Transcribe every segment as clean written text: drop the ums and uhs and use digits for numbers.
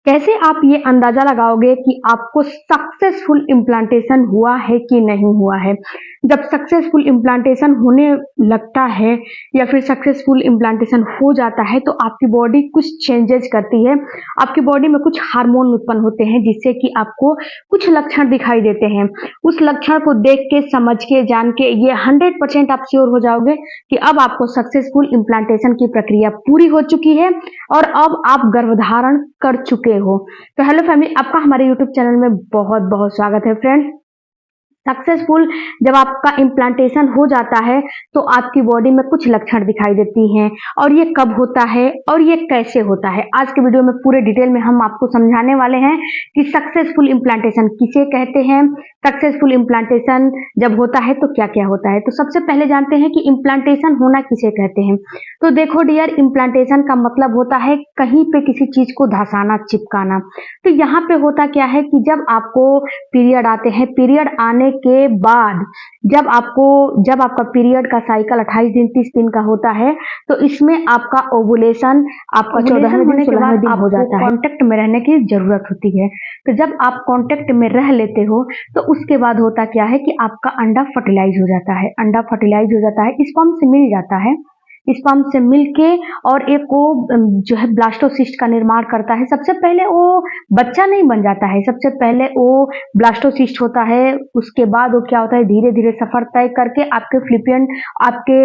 कैसे आप ये अंदाजा लगाओगे कि आपको सक्सेसफुल इम्प्लांटेशन हुआ है कि नहीं हुआ है? जब सक्सेसफुल इम्प्लांटेशन होने लगता है या फिर सक्सेसफुल इम्प्लांटेशन हो जाता है तो आपकी बॉडी कुछ चेंजेस करती है। आपकी बॉडी में कुछ हार्मोन उत्पन्न होते हैं जिससे कि आपको कुछ लक्षण दिखाई देते हैं। उस लक्षण को देख के, समझ के, जान के ये 100% आप श्योर हो जाओगे कि अब आपको सक्सेसफुल इम्प्लांटेशन की प्रक्रिया पूरी हो चुकी है और अब आप गर्भधारण कर चुके हो। तो हेलो फैमिली, आपका हमारे यूट्यूब चैनल में बहुत बहुत स्वागत है फ्रेंड्स। सक्सेसफुल जब आपका इम्प्लांटेशन हो जाता है तो आपकी बॉडी में कुछ लक्षण दिखाई देती हैं और ये कब होता है और ये कैसे होता है, आज के वीडियो में पूरे डिटेल में हम आपको समझाने वाले हैं कि सक्सेसफुल इम्प्लांटेशन किसे कहते हैं, सक्सेसफुल इम्प्लांटेशन जब होता है तो क्या क्या होता है। तो सबसे पहले जानते हैं कि इम्प्लांटेशन होना किसे कहते हैं। तो देखो डियर, इम्प्लांटेशन का मतलब होता है कहीं पे किसी चीज को धंसाना, चिपकाना। तो यहाँ पे होता क्या है कि जब आपको पीरियड आते हैं, पीरियड आने के बाद जब आपका पीरियड का साइकिल 28 दिन 30 दिन का होता है तो इसमें आपका ओवुलेशन आपका 14वें दिन 16वें दिन हो जाता है। कांटेक्ट में रहने की जरूरत होती है। तो जब आप कांटेक्ट में रह लेते हो तो उसके बाद होता क्या है कि आपका अंडा फर्टिलाइज हो जाता है। अंडा फर्टिलाइज हो जाता है, स्पर्म से मिल जाता है, स्पर्म से मिलके और एक वो जो है ब्लास्टोसिस्ट का निर्माण करता है। सबसे पहले वो बच्चा नहीं बन जाता है, सबसे पहले वो ब्लास्टोसिस्ट होता है। उसके बाद वो क्या होता है, धीरे धीरे सफर तय करके आपके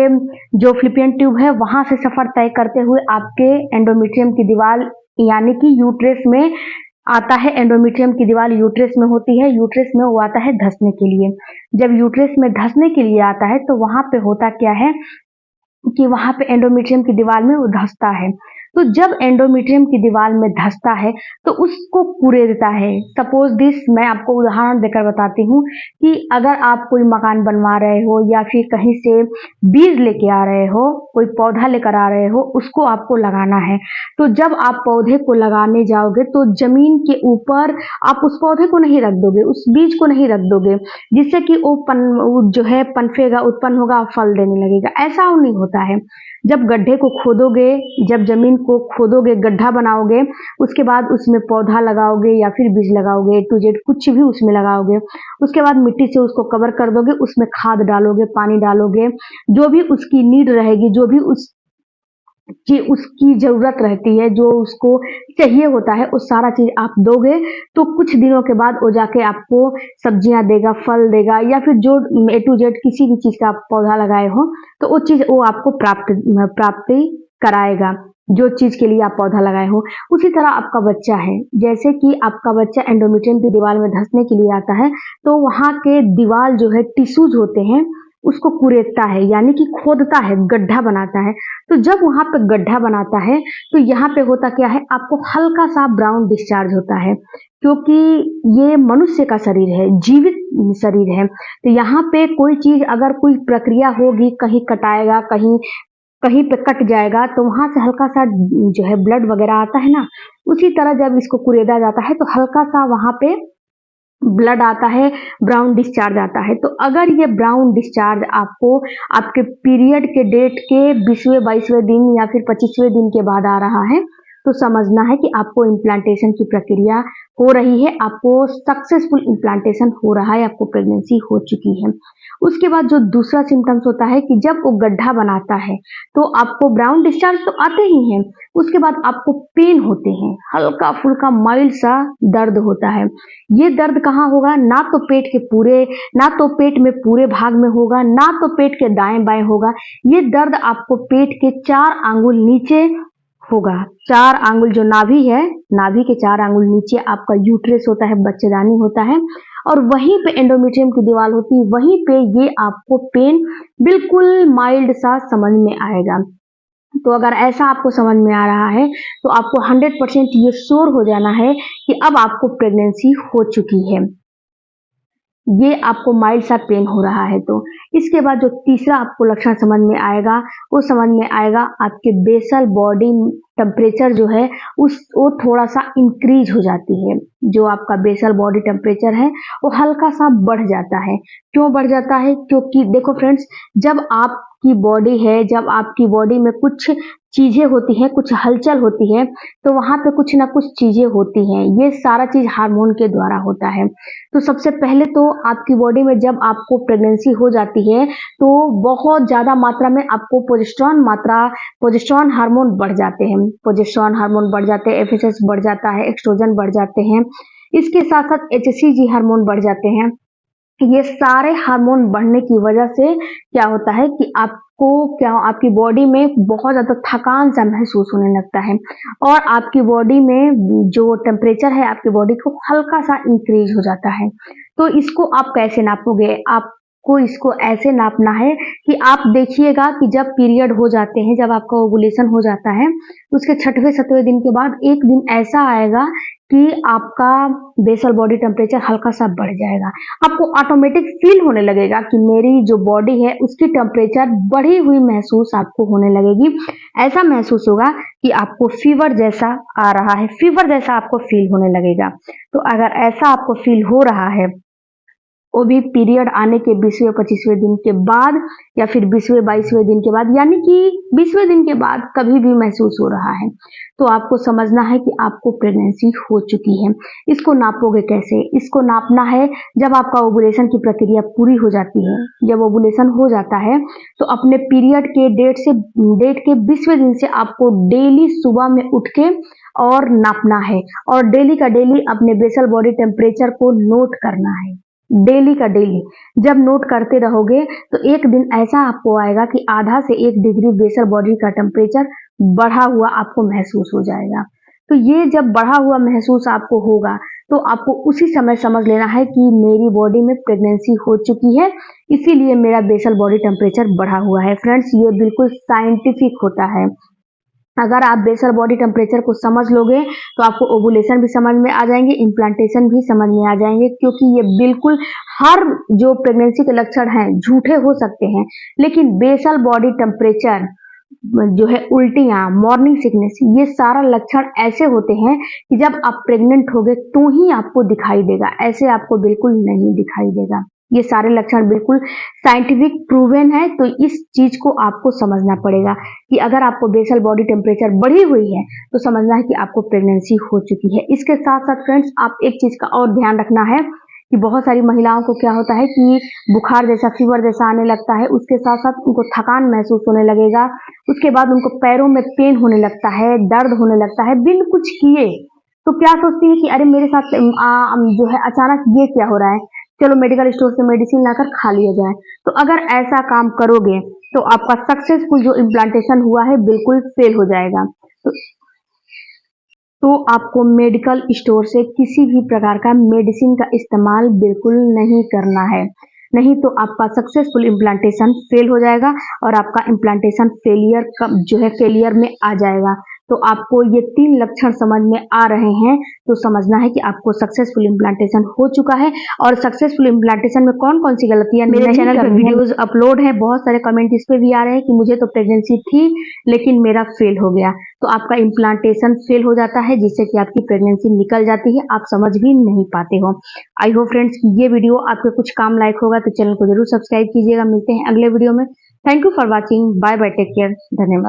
जो फ्लिपियन ट्यूब है वहां से सफर तय करते हुए आपके एंडोमेट्रियम की दीवार यानी कि यूट्रस में आता है। एंडोमेट्रियम की दीवार यूट्रस में होती है, यूट्रस में वो आता है धंसने के लिए। जब यूट्रस में धंसने के लिए आता है तो वहां पे होता क्या है कि वहां पे एंडोमेट्रियम की दीवार में वो धंसता है। तो जब एंडोमेट्रियम की दीवार में धंसता है तो उसको कुरेदता है। सपोज दिस, मैं आपको उदाहरण देकर बताती हूँ कि अगर आप कोई मकान बनवा रहे हो या फिर कहीं से बीज लेके आ रहे हो, कोई पौधा लेकर आ रहे हो, उसको आपको लगाना है। तो जब आप पौधे को लगाने जाओगे तो जमीन के ऊपर आप उस पौधे को नहीं रख दोगे, उस बीज को नहीं रख दोगे, जिससे कि वो जो है पनपेगा, उत्पन्न होगा, फल देने लगेगा। ऐसा नहीं होता है। जब गड्ढे को खोदोगे, जब जमीन को खोदोगे, गड्ढा बनाओगे, उसके बाद उसमें पौधा लगाओगे या फिर बीज लगाओगे, टू जेड कुछ भी उसमें लगाओगे, उसके बाद मिट्टी से उसको कवर कर दोगे, उसमें खाद डालोगे, पानी डालोगे, जो भी उसकी नीड रहेगी, जो भी उसकी जरूरत रहती है, जो उसको चाहिए होता है, वो सारा चीज आप दोगे तो कुछ दिनों के बाद वो जाके आपको सब्जियां देगा, फल देगा, या फिर जो ए टू जेड किसी भी चीज का आप पौधा लगाए हो तो वो चीज वो आपको प्राप्ति कराएगा, जो चीज के लिए आप पौधा लगाए हो। उसी तरह आपका बच्चा है, जैसे कि आपका बच्चा एंडोमेट्रियम की दीवार में धंसने के लिए आता है तो वहां के दीवार जो है, टिश्यूज होते हैं, उसको कुरेदता है यानी कि खोदता है, गड्ढा बनाता है। तो जब वहां पे गड्ढा बनाता है तो यहाँ पे होता क्या है, आपको हल्का सा ब्राउन डिस्चार्ज होता है, क्योंकि ये मनुष्य का शरीर है, जीवित शरीर है। तो यहाँ पे कोई चीज, अगर कोई प्रक्रिया होगी, कहीं कटाएगा, कहीं कहीं पे कट जाएगा तो वहां से हल्का सा जो है ब्लड वगैरह आता है ना, उसी तरह जब इसको कुरेदा जाता है तो हल्का सा वहां पे ब्लड आता है, ब्राउन डिस्चार्ज आता है। तो अगर ये ब्राउन डिस्चार्ज आपको आपके पीरियड के डेट के 20वें 22वें दिन या फिर 25वें दिन के बाद आ रहा है तो समझना है कि आपको इम्प्लांटेशन की प्रक्रिया हो रही है, आपको सक्सेसफुल इम्प्लांटेशन हो रहा है, आपको प्रेगनेंसी हो चुकी है। उसके बाद जो दूसरा सिम्टम्स होता है कि जब वो गड्ढा बनाता है तो आपको ब्राउन डिस्चार्ज तो आते ही हैं, उसके बाद आपको पेन होते हैं, हल्का फुल्का माइल्ड सा दर्द होता है। ये दर्द कहाँ होगा, ना तो पेट के पूरे, ना तो पेट में पूरे भाग में होगा, ना तो पेट के दाएं बाएं होगा। ये दर्द आपको पेट के 4 आंगुल नीचे होगा। 4 आंगुल जो नाभि है, नाभि के 4 आंगुल नीचे आपका यूट्रस होता है, बच्चेदानी होता है, और वहीं पे एंडोमेट्रियम की दीवार होती है, वहीं पे ये आपको पेन बिल्कुल माइल्ड सा समझ में आएगा। तो अगर ऐसा आपको समझ में आ रहा है तो आपको 100% ये श्योर हो जाना है कि अब आपको प्रेगनेंसी हो चुकी है। ये आपको माइल्ड सा पेन हो रहा है। तो इसके बाद जो तीसरा आपको लक्षण समझ में आएगा, वो समझ में आएगा आपके बेसल बॉडी टेम्परेचर जो है वो थोड़ा सा इंक्रीज हो जाती है। जो आपका बेसल बॉडी टेम्परेचर है वो हल्का सा बढ़ जाता है। क्यों बढ़ जाता है, क्योंकि देखो फ्रेंड्स, जब आपकी बॉडी है, जब आपकी बॉडी में कुछ चीज़ें होती हैं, कुछ हलचल होती है, तो वहाँ पे कुछ ना कुछ चीज़ें होती हैं। ये सारा चीज़ हार्मोन के द्वारा होता है। तो सबसे पहले तो आपकी बॉडी में जब आपको प्रेगनेंसी हो जाती है, तो बहुत ज़्यादा मात्रा में आपको प्रोजेस्टेरॉन हार्मोन बढ़ जाते हैं। प्रोजेस्टेरॉन हार्मोन बढ़ जाते हैं, एफएसएच बढ़ जाता है, एस्ट्रोजन बढ़ जाते हैं। इसके साथ-साथ एचसीजी हार्मोन बढ़ जाते हैं। ये सारे हार्मोन बढ़ने की वजह से क्या होता है कि आपकी बॉडी में बहुत ज़्यादा थकान सा महसूस होने लगता है और आपकी बॉडी में जो टेम्परेचर है आपकी बॉडी को हल्का सा इंक्रीज हो जाता है। तो इसको आप कैसे नापोगे? आपको इसको ऐसे नापना है कि आप देखिएगा कि जब पीरियड हो जाते हैं, जब आपका ओवुलेशन हो जाता है, उसके छठवें 7वें दिन के बाद एक दिन ऐसा आएगा कि आपका बेसल बॉडी टेम्परेचर हल्का सा बढ़ जाएगा। आपको ऑटोमेटिक फील होने लगेगा कि मेरी जो बॉडी है उसकी टेम्परेचर बढ़ी हुई महसूस आपको होने लगेगी। ऐसा महसूस होगा कि आपको फीवर जैसा आ रहा है, फीवर जैसा आपको फील होने लगेगा। तो अगर ऐसा आपको फील हो रहा है, वो भी पीरियड आने के 20वें-25वें दिन के बाद या फिर 20वें-22वें दिन के बाद, यानी कि 20वें दिन के बाद कभी भी महसूस हो रहा है, तो आपको समझना है कि आपको प्रेगनेंसी हो चुकी है। इसको नापोगे कैसे? इसको नापना है जब आपका ओवुलेशन की प्रक्रिया पूरी हो जाती है। जब ओवुलेशन हो जाता है तो अपने पीरियड के डेट के 20वें दिन से आपको डेली सुबह में उठ के और नापना है और डेली का डेली अपने बेसल बॉडी टेम्परेचर को नोट करना है। डेली का डेली जब नोट करते रहोगे तो एक दिन ऐसा आपको आएगा कि आधा से 1 डिग्री बेसल बॉडी का टेम्परेचर बढ़ा हुआ आपको महसूस हो जाएगा। तो ये जब बढ़ा हुआ महसूस आपको होगा तो आपको उसी समय समझ लेना है कि मेरी बॉडी में प्रेगनेंसी हो चुकी है, इसीलिए मेरा बेसल बॉडी टेम्परेचर बढ़ा हुआ है। फ्रेंड्स, ये बिल्कुल साइंटिफिक होता है। अगर आप बेसल बॉडी टेम्परेचर को समझ लोगे तो आपको ओवुलेशन भी समझ में आ जाएंगे, इम्प्लांटेशन भी समझ में आ जाएंगे, क्योंकि ये बिल्कुल हर जो प्रेगनेंसी के लक्षण हैं झूठे हो सकते हैं, लेकिन बेसल बॉडी टेम्परेचर जो है, उल्टियाँ, मॉर्निंग सिकनेस, ये सारा लक्षण ऐसे होते हैं कि जब आप प्रेग्नेंट होगे तो ही आपको दिखाई देगा, ऐसे आपको बिल्कुल नहीं दिखाई देगा। ये सारे लक्षण बिल्कुल साइंटिफिक प्रूवन है, तो इस चीज को आपको समझना पड़ेगा कि अगर आपको बेसल बॉडी टेम्परेचर बढ़ी हुई है तो समझना है कि आपको प्रेगनेंसी हो चुकी है। इसके साथ साथ फ्रेंड्स, आप एक चीज का और ध्यान रखना है कि बहुत सारी महिलाओं को क्या होता है कि बुखार जैसा, फीवर जैसा आने लगता है, उसके साथ साथ उनको थकान महसूस होने लगेगा, उसके बाद उनको पैरों में पेन होने लगता है, दर्द होने लगता है बिन कुछ किए। तो क्या सोचती है कि अरे मेरे साथ जो है अचानक ये क्या हो रहा है, चलो मेडिकल स्टोर से मेडिसिन लाकर खा लिया जाए। तो अगर ऐसा काम करोगे तो आपका सक्सेसफुल जो इम्प्लांटेशन हुआ है बिल्कुल फेल हो जाएगा। तो आपको मेडिकल स्टोर से किसी भी प्रकार का मेडिसिन का इस्तेमाल बिल्कुल नहीं करना है, नहीं तो आपका सक्सेसफुल इम्प्लांटेशन फेल हो जाएगा और आपका इम्प्लांटेशन फेलियर में आ जाएगा। तो आपको ये 3 लक्षण समझ में आ रहे हैं तो समझना है कि आपको सक्सेसफुल इम्प्लांटेशन हो चुका है। और सक्सेसफुल इम्प्लांटेशन में कौन कौन सी गलतियां मेरे चैनल पर वीडियोज अपलोड है, बहुत सारे कमेंट इस पे भी आ रहे हैं कि मुझे तो प्रेगनेंसी थी लेकिन मेरा फेल हो गया। तो आपका इम्प्लांटेशन फेल हो जाता है जिससे कि आपकी प्रेगनेंसी निकल जाती है, आप समझ भी नहीं पाते हो। आई होप फ्रेंड्स ये वीडियो आपके कुछ काम लायक होगा, तो चैनल को जरूर सब्सक्राइब कीजिएगा। मिलते हैं अगले वीडियो में। Thank you for watching. Bye bye, take care, धन्यवाद।